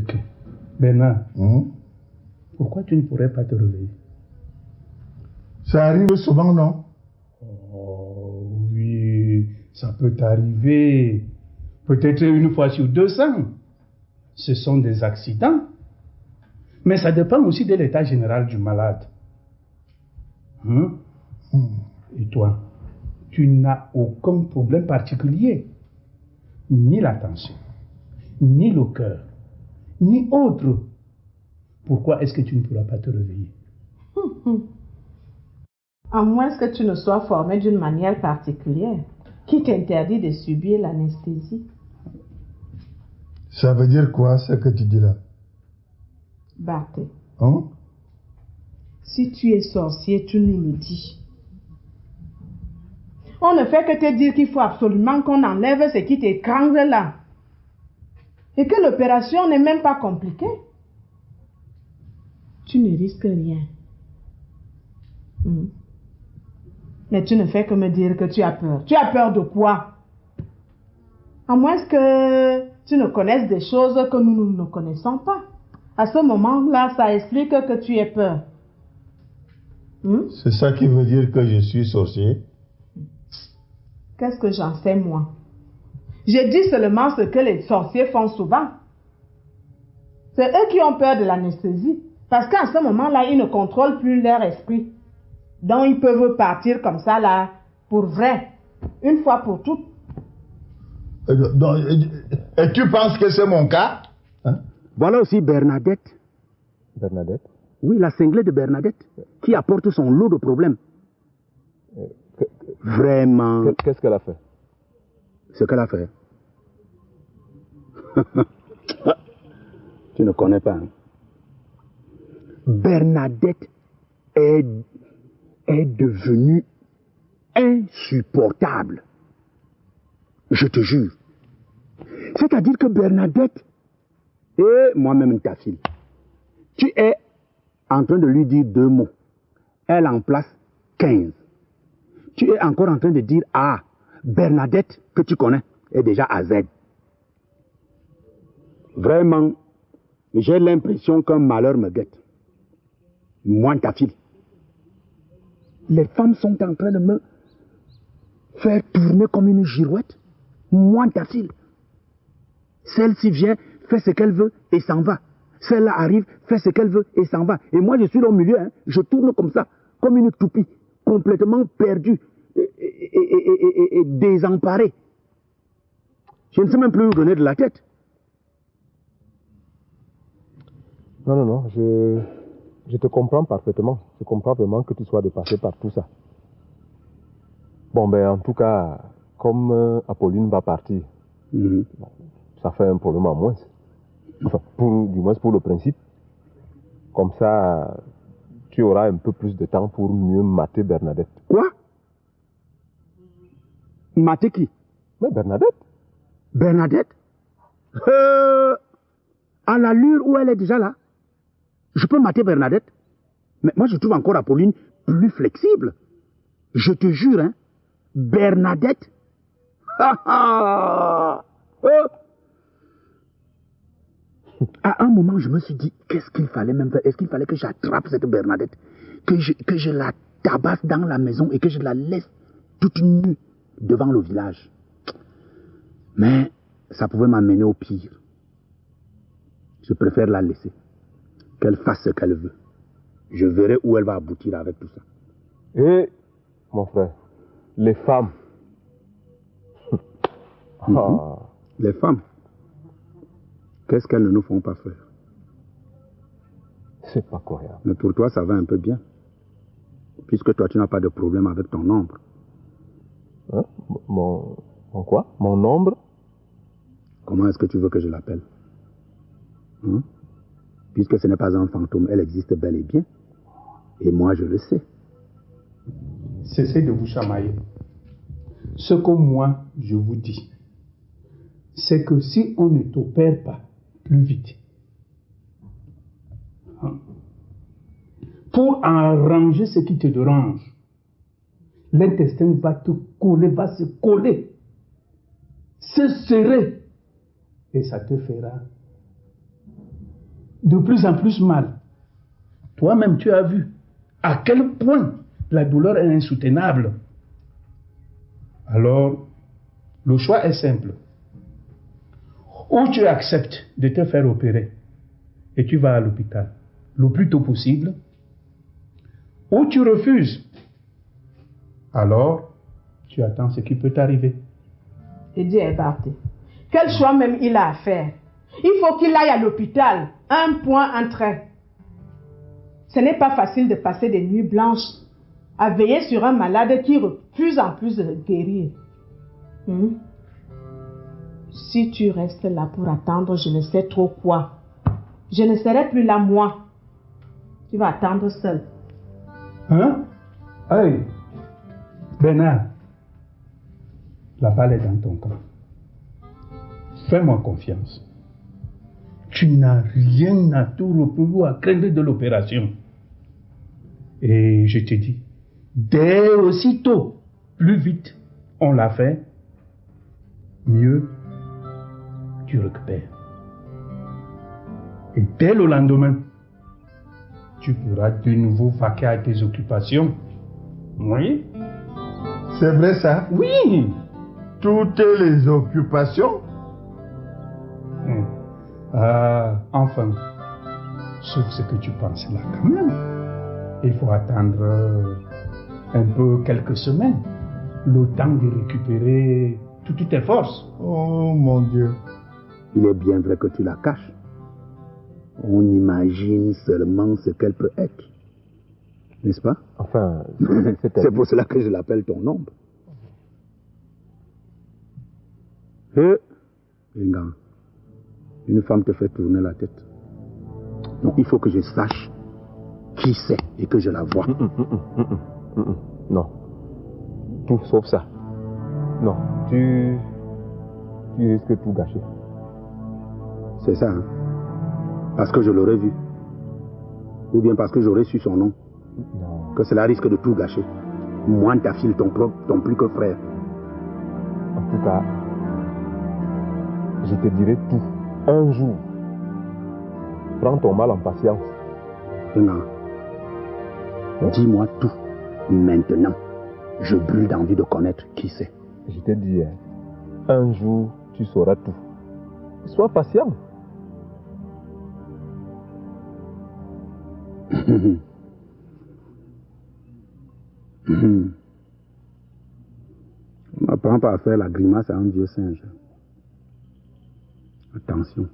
Ok. Bernard, pourquoi tu ne pourrais pas te réveiller? Ça arrive souvent, non? Oh oui, ça peut t'arriver. Peut-être une fois sur 200. Ce sont des accidents. Mais ça dépend aussi de l'état général du malade. Et toi, tu n'as aucun problème particulier. Ni la tension, ni le cœur, ni autre. Pourquoi est-ce que tu ne pourras pas te réveiller? À moins que tu ne sois formé d'une manière particulière qui t'interdit de subir l'anesthésie. Ça veut dire quoi, ce que tu dis là? Barthé. Hein? Si tu es sorcier, tu nous le dis. On ne fait que te dire qu'il faut absolument qu'on enlève ce qui t'écrange là. Et que l'opération n'est même pas compliquée. Tu ne risques rien. Mais tu ne fais que me dire que tu as peur. Tu as peur de quoi? À moins que tu ne connaisses des choses que nous ne connaissons pas. À ce moment-là, ça explique que tu aies peur. C'est ça qui veut dire que je suis sorcier? Qu'est-ce que j'en sais, moi? J'ai dit seulement ce que les sorciers font souvent. C'est eux qui ont peur de l'anesthésie. Parce qu'à ce moment-là, ils ne contrôlent plus leur esprit. Donc, ils peuvent partir comme ça, là, pour vrai. Une fois pour toutes. Et tu penses que c'est mon cas? Voilà aussi Bernadette. Bernadette? Oui, la cinglée de Bernadette, qui apporte son lot de problèmes. Vraiment. Qu'est-ce qu'elle a fait? Ce qu'elle a fait. Tu ne connais pas. Hein? Bernadette est devenue insupportable. Je te jure. C'est-à-dire que Bernadette et moi-même ta fille, tu es en train de lui dire 2 mots. Elle en place 15. Tu es encore en train de dire A. Bernadette, que tu connais, est déjà à Z. Vraiment, j'ai l'impression qu'un malheur me guette. Moi, ta fille. Les femmes sont en train de me faire tourner comme une girouette. Moi, ta fille. Celle-ci vient, fait ce qu'elle veut et s'en va. Celle-là arrive, fait ce qu'elle veut et s'en va. Et moi, je suis là au milieu, hein. Je tourne comme ça, comme une toupie, complètement perdue et désemparée. Je ne sais même plus où donner de la tête. Non, je te comprends parfaitement. Je comprends vraiment que tu sois dépassé par tout ça. Bon, ben, en tout cas, comme Apolline va partir, ça fait un problème en moins. Enfin, du moins pour le principe. Comme ça, tu auras un peu plus de temps pour mieux mater Bernadette. Quoi? Mater qui? Mais Bernadette. Bernadette? À l'allure où elle est déjà là, je peux mater Bernadette. Mais moi, je trouve encore Apolline plus flexible. Je te jure, hein. Bernadette. À un moment, je me suis dit, qu'est-ce qu'il fallait même faire? Est-ce qu'il fallait que j'attrape cette Bernadette? Que je la tabasse dans la maison et que je la laisse toute nue devant le village? Mais ça pouvait m'amener au pire. Je préfère la laisser. Qu'elle fasse ce qu'elle veut. Je verrai où elle va aboutir avec tout ça. Et, mon frère, les femmes. Les femmes. Qu'est-ce qu'elles ne nous font pas faire? C'est pas croyable. Mais pour toi, ça va un peu bien. Puisque toi, tu n'as pas de problème avec ton ombre. Hein? Mon quoi? Mon ombre? Comment est-ce que tu veux que je l'appelle? Puisque ce n'est pas un fantôme, elle existe bel et bien. Et moi, je le sais. Cessez de vous chamailler. Ce que moi, je vous dis, c'est que si on ne t'opère pas plus vite, pour arranger ce qui te dérange, l'intestin va te coller, va se coller, se serrer, et ça te fera de plus en plus mal. Toi-même, tu as vu à quel point la douleur est insoutenable. Alors, le choix est simple. Ou tu acceptes de te faire opérer et tu vas à l'hôpital le plus tôt possible, ou tu refuses. Alors, tu attends ce qui peut t'arriver. Et Dieu est parti. Quel choix même il a à faire? Il faut qu'il aille à l'hôpital. Un point, un trait. Ce n'est pas facile de passer des nuits blanches à veiller sur un malade qui refuse en plus de guérir. Si tu restes là pour attendre je ne sais trop quoi, je ne serai plus là moi. Tu vas attendre seul. Hein? Hey, Bernard, la balle est dans ton camp. Fais-moi confiance. Tu n'as rien à tout reprocher ou à craindre de l'opération. Et je te dis, dès aussitôt, plus vite on l'a fait, mieux tu récupères. Et dès le lendemain, tu pourras de nouveau vaquer à tes occupations. Oui? C'est vrai ça? Oui! Toutes les occupations? Enfin, sauf ce que tu penses là quand même. Il faut attendre un peu quelques semaines, le temps de récupérer toutes tes forces. Oh mon Dieu. Il est bien vrai que tu la caches. On imagine seulement ce qu'elle peut être. N'est-ce pas? Enfin, c'est pour cela que je l'appelle ton ombre. Inga, une femme te fait tourner la tête. Donc il faut que je sache qui c'est et que je la vois. Non. Tout sauf ça. Non, tu risques tout gâcher. C'est ça, hein? Parce que je l'aurais vu. Ou bien parce que j'aurais su son nom. Non. Que cela risque de tout gâcher. Moi, ta fille, ton plus que frère. En tout cas, je te dirai tout. Un jour. Prends ton mal en patience. Inga, dis-moi tout. Maintenant. Je brûle d'envie de connaître qui c'est. Je te dis, un jour, tu sauras tout. Sois patient. On n'apprend pas à faire la grimace à un vieux singe. Attention.